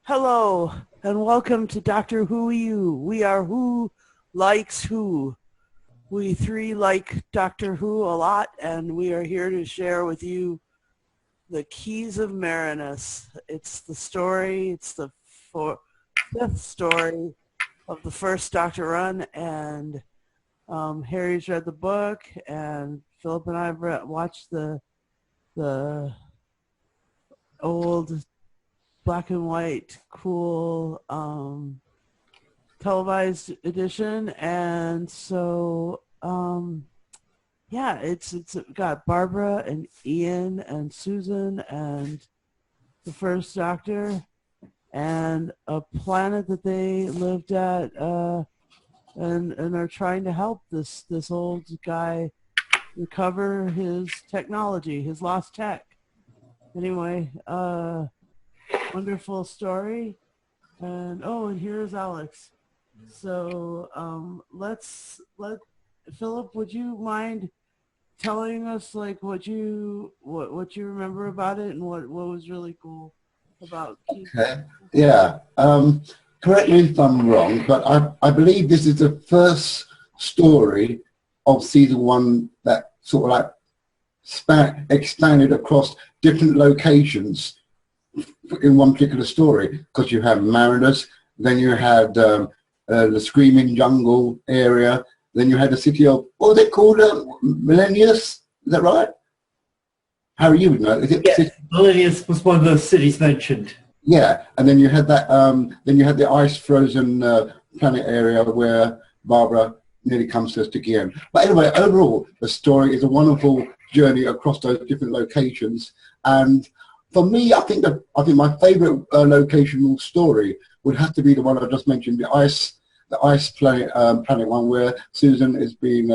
Hello, and welcome to Dr. Whoooeeooo. We are Who Likes Who. We three like Doctor Who a lot, and we are here to share with you the Keys of Marinus. It's the story, it's the fifth story of the first Doctor run, and Harry's read the book, and Philip and I have watched the old black and white cool televised edition, and so yeah, it's got Barbara and Ian and Susan and the first Doctor and a planet that they lived at, and are trying to help this old guy recover his technology, his lost tech. Anyway, wonderful story. And here's Alex. So Philip, would you mind telling us like what you remember about it and what was really cool about Keith? Okay. Yeah. Correct me if I'm wrong, but I believe this is the first story of season one that sort of like expanded across different locations in one particular story, because you have Marinus, then you had the Screaming Jungle area, then you had the city of, what was it called, Millennius, is that right? Harry, you would know. Is it? Yes, Millennius was one of those cities mentioned. Yeah, and then you had that. Then you had the ice-frozen planet area where Barbara nearly comes to us again. But anyway, overall, the story is a wonderful journey across those different locations. And for me, I think my favourite locational story would have to be the one I just mentioned, the ice planet one, where Susan is being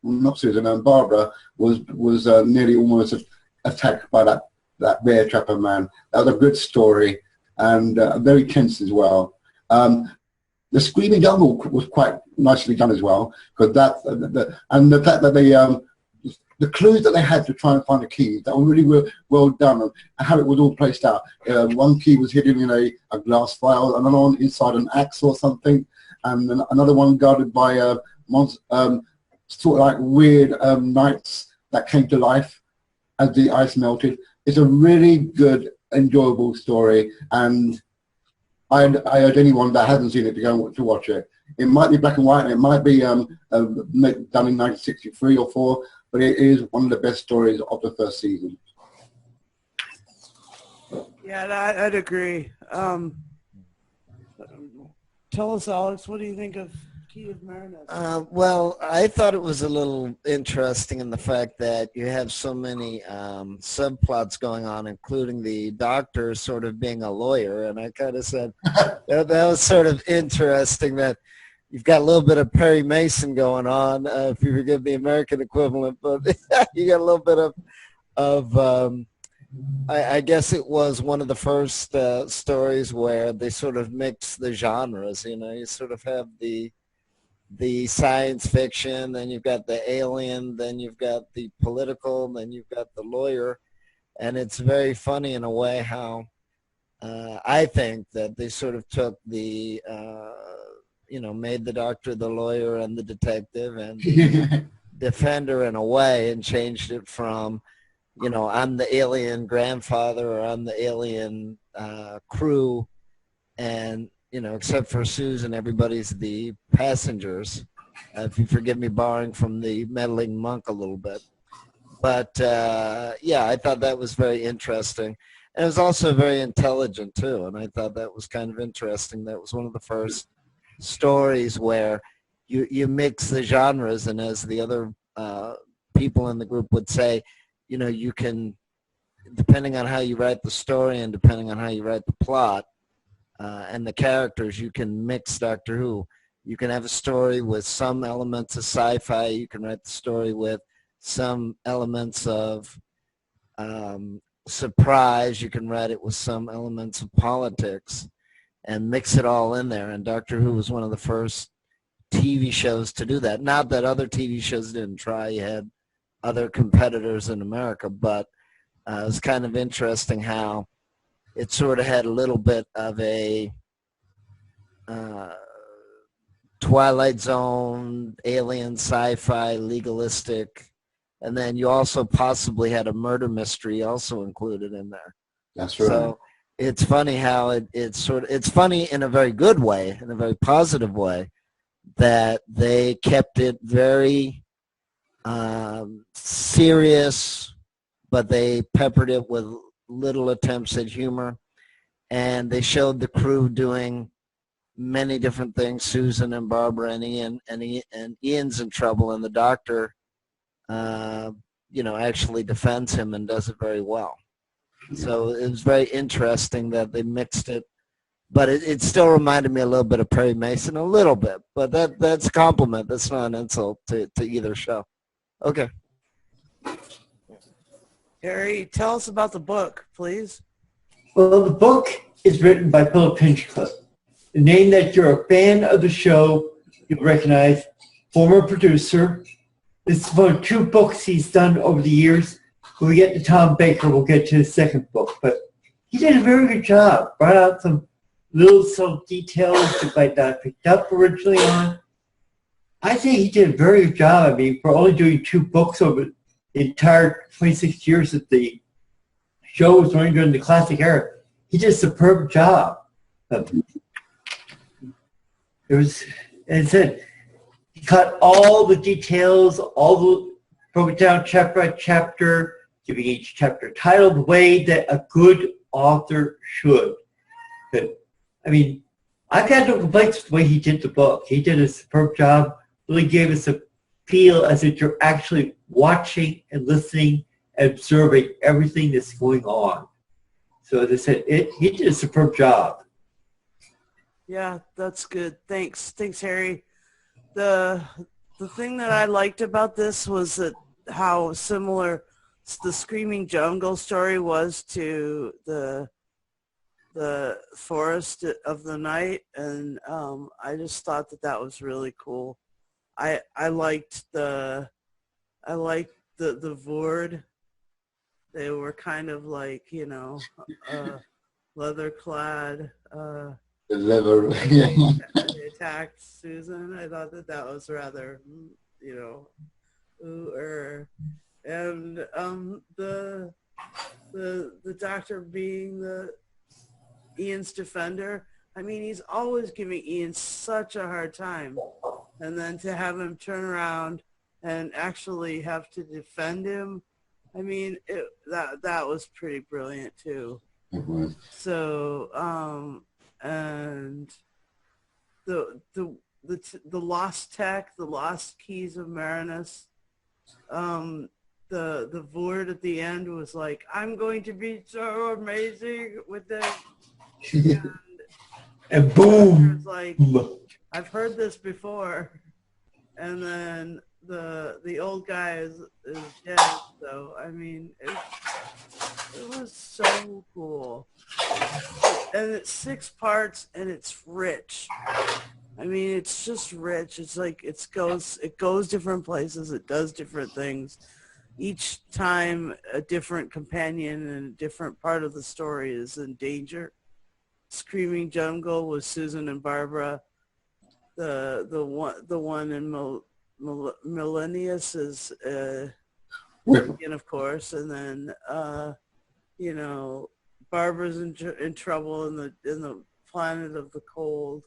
not Susan, Barbara was nearly almost attacked by that bear trapper man. That was a good story and very tense as well. The Screaming Jungle was quite nicely done as well, because the fact that the clues that they had to try and find the keys, that were really well done, and how it was all placed out. One key was hidden in a glass vial, another one inside an axe or something, and then another one guarded by sort of like weird knights that came to life as the ice melted. It's a really good, enjoyable story, and I urge anyone that hasn't seen it to go to watch it. It might be black and white, and it might be done in 1963 or 4, but it is one of the best stories of the first season. Yeah, I'd agree. Tell us, Alex, what do you think of Key of Marinus? Well, I thought it was a little interesting in the fact that you have so many subplots going on, including the Doctor sort of being a lawyer, and I kind of said that was sort of interesting that you've got a little bit of Perry Mason going on, if you forgive the American equivalent, but you got a little bit of I guess it was one of the first stories where they sort of mix the genres. You know, you sort of have the science fiction, then you've got the alien, then you've got the political, then you've got the lawyer, and it's very funny in a way how I think that they sort of took the made the Doctor the lawyer and the detective and the defender in a way, and changed it from, I'm the alien grandfather, or I'm the alien crew, and except for Susan, everybody's the passengers, if you forgive me borrowing from the meddling monk a little bit. But yeah, I thought that was very interesting. And it was also very intelligent too, and I thought that was kind of interesting. That was one of the first stories where you mix the genres, and as the other people in the group would say, you can, depending on how you write the story and depending on how you write the plot and the characters, you can mix Doctor Who. You can have a story with some elements of sci-fi. You can write the story with some elements of surprise. You can write it with some elements of politics and mix it all in there. And Doctor Who was one of the first TV shows to do that. Not that other TV shows didn't try. You had other competitors in America, but it was kind of interesting how it sort of had a little bit of a Twilight Zone, alien, sci-fi, legalistic, and then you also possibly had a murder mystery also included in there. That's right. So it's funny how it's funny in a very good way, in a very positive way, that they kept it very serious, but they peppered it with little attempts at humor, and they showed the crew doing many different things. Susan and Barbara and Ian, and Ian's in trouble, and the doctor, actually defends him and does it very well. So it was very interesting that they mixed it, but it still reminded me a little bit of Perry Mason, a little bit. But that's a compliment. That's not an insult to either show. Okay. Harry, tell us about the book, please. Well, the book is written by Philip Hinchcliffe. The name that you're a fan of the show, you'll recognize. Former producer. This is one of 2 books he's done over the years. When we get to Tom Baker, we'll get to his second book. But he did a very good job. Brought out some little subtle details that might not have picked up originally on. I think he did a very good job. I mean, for only doing 2 books over the entire 26 years that the show was running during the classic era, he did a superb job. It was, as I said, he cut all the details, broke it down chapter by chapter, giving each chapter a title the way that a good author should. But, I mean, I've got no complaints with the way he did the book. He did a superb job, really gave us a feel as if you're actually watching and listening and observing everything that's going on. So as I said, he did a superb job. Yeah, that's good. Thanks, Harry. The thing that I liked about this was that how similar the Screaming Jungle story was to the Forest of the Night, and I just thought that was really cool. I liked the Voord. They were kind of like, leather clad. The leather, yeah. They attacked Susan. I thought that was rather, and the doctor being Ian's defender. I mean, he's always giving Ian such a hard time, and then to have him turn around and actually have to defend him, I mean, that was pretty brilliant too. It was. So, and the lost tech, the lost keys of Marinus. The Voord at the end was like, "I'm going to be so amazing with this," and boom! It's like, I've heard this before, and then the old guy is dead. So I mean, it was so cool, and it's 6 parts, and it's rich. I mean, it's just rich. It's like it goes different places. It does different things. Each time a different companion and a different part of the story is in danger. Screaming Jungle with Susan and Barbara. The one in Millennius is Ian, of course, and then Barbara's in trouble in the planet of the cold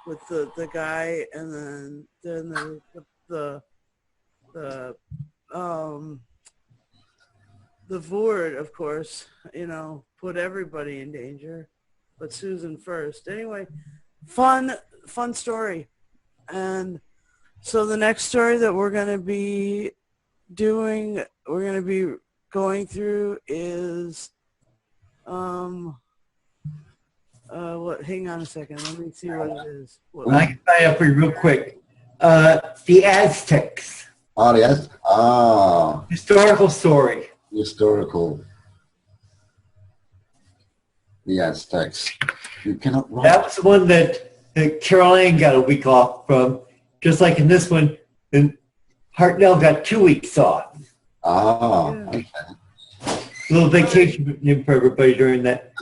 with the guy, and then the Voord, of course, put everybody in danger, but Susan first. Anyway, fun story. And so the next story that we're going to be going through is hang on a second, let me see what it is. I can find out for you real quick. The Aztecs. Oh, yes. Ah. Historical story. Historical. The Aztecs. You cannot write. That was the one that Carol Ann got a week off from. Just like in this one, and Hartnell got 2 weeks off. Ah, Yeah. okay. A little vacation for everybody during that.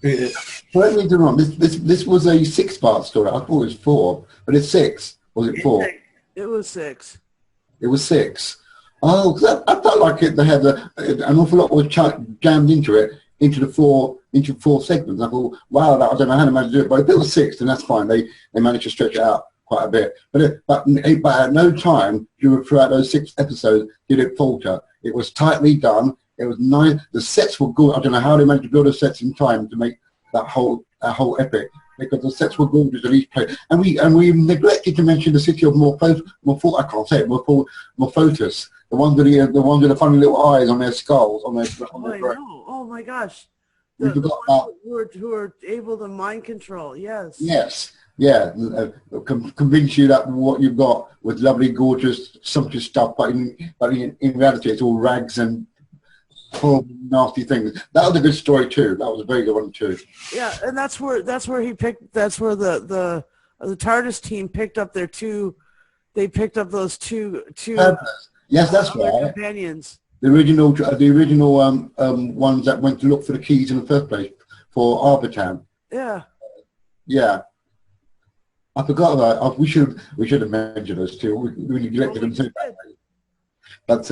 Correct me if I'm wrong. This was a 6-part story. I thought it was 4, but it's 6. Was it 4? It was 6. It was 6. Oh, 'cause I felt like they had an awful lot was jammed into it, into 4 segments. I thought, wow, I don't know how they managed to do it, but if it was 6, then that's fine. They managed to stretch it out quite a bit. But at no time throughout those 6 episodes did it falter. It was tightly done. It was nice. The sets were good. I don't know how they managed to build the sets in time to make that whole epic, because the sets were gorgeous at each place. And we neglected to mention the city of Morphotus. The ones with the funny little eyes on their skulls, on their brain. Oh my gosh. We The forgot ones who are able to mind control. Yes. Yes. Yeah, convince you that what you've got was lovely, gorgeous, sumptuous stuff, but in reality it's all rags and horrible, nasty things. That was a good story too. That was a very good one too. Yeah, and that's where the TARDIS team picked up their 2. They picked up those two. Yes, that's right. Companions. The original ones that went to look for the keys in the first place for Arbitan. Yeah. Yeah. I forgot about. We should have mentioned those two. We neglected them too. But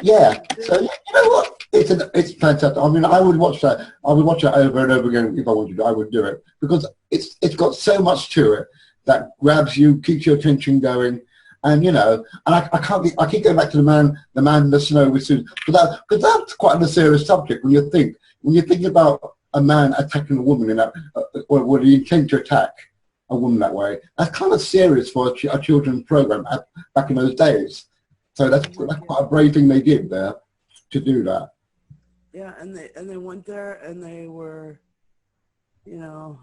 yeah. So you know what? It's fantastic. I mean, I would watch that. I would watch it over and over again if I wanted to. I would do it because it's got so much to it that grabs you, keeps your attention going, and you know. And I keep going back to the man in the snow with suit, because that's quite a serious subject when you think about a man attacking a woman in that, or with the intent to attack a woman that way. That's kind of serious for a children's program back in those days. So that's quite a brave thing they did there to do that. Yeah, and they went there and they were, you know,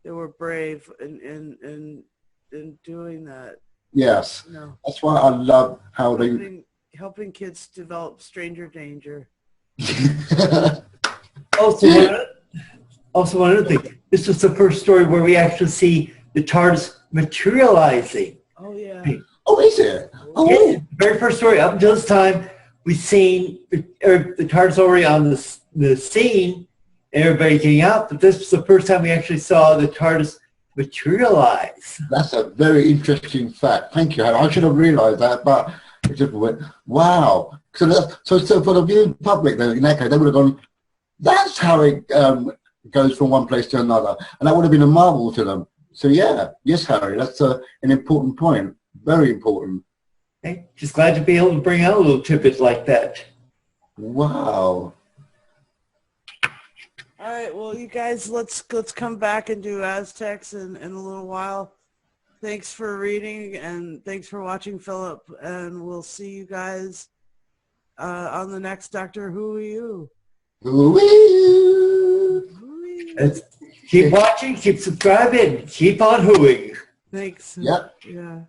they were brave in doing that. Yes, you know, that's why I love how helping kids develop stranger danger. Also, one other thing. This was the first story where we actually see the TARDIS materializing. Oh yeah. Oh, is it? Oh, yeah, the very first story. Up until this time, we've seen the TARDIS already on the scene, and everybody getting out. But this was the first time we actually saw the TARDIS materialize. That's a very interesting fact. Thank you, Harry. I should have realised that, but it just went, wow. So for the viewing public, then in that case, they would have gone, that's how it goes from one place to another, and that would have been a marvel to them. So yeah, yes, Harry, that's an important point. Very important. Okay. Just glad to be able to bring out a little tidbit like that. Wow. All right, well, you guys, let's come back and do Aztecs in a little while. Thanks for reading, and thanks for watching, Philip, and we'll see you guys on the next Doctor Whoooeeooo. Keep watching, keep subscribing, keep on hooing. Thanks. Yep. Yeah.